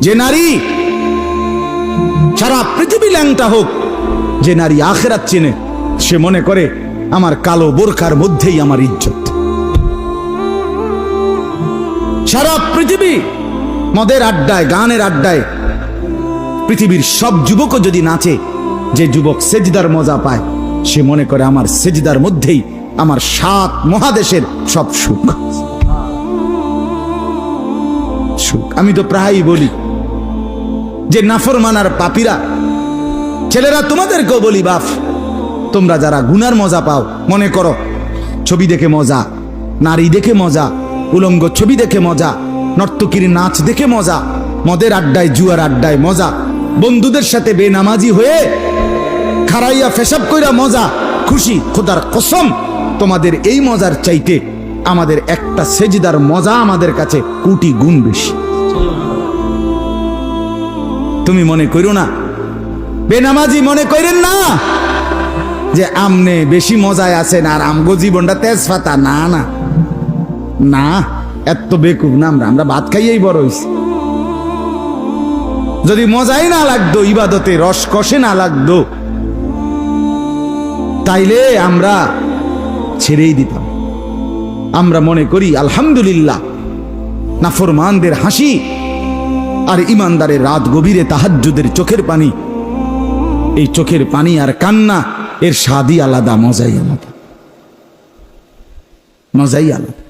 যে নারী সারা পৃথিবী ল্যাংটা হোক, যে নারী আখিরাত চেনে, সে মনে করে আমার কালো বোরকার মধ্যেই আমার ইজ্জত। সারা পৃথিবী মদের আড্ডায়, গানের আড্ডায় পৃথিবীর সব যুবকও যদি নাচে, যে যুবক সেজদার মজা পায়, সে মনে করে আমার সেজদার মধ্যেই আমার 7 মহাদেশের সব সুখ। আমি তো প্রায়ই বলি যে নাফরমানার পাপীরা, ছেলেরা তোমাদেরকেও বলি, বাপ তোমরা যারা গুনার মজা পাও, মনে করো ছবি দেখে মজা, নারী দেখে মজা, উলঙ্গ ছবি দেখে মজা, নর্তকীর নাচ দেখে মজা, মদের আড্ডায় জুয়ার আড্ডায় মজা, বন্ধুদের সাথে বেনামাজি হয়ে খারাইয়া ফেসাব কইরা মজা, খুশি। খোদার কসম, তোমাদের এই মজার চাইতে আমাদের একটা সেজদার মজা আমাদের কাছে কোটি গুণ বেশি। তুমি মনে করো না, বেনামাজি মনে করেন না যে আমনে বেশি মজায় আছেন আর আমগো জীবনটা তেজপাতা। না না না, এত বেকুব না আমরা ভাত খাইয়েই বড় হইছি। যদি মজাই না লাগতো, ইবাদতে রস কষে না লাগতো, তাইলে আমরা ছেড়েই দিতাম। আমরা মনে করি আলহামদুলিল্লাহ, নাফরমানদের হাসি আর ইমানদারের রাত গভীরে তাহাজ্জুদের চোখের পানি, এই চোখের পানি আর কান্না, এর স্বাদই আলাদা, মজাই আলাদা, মজাই আলাদা।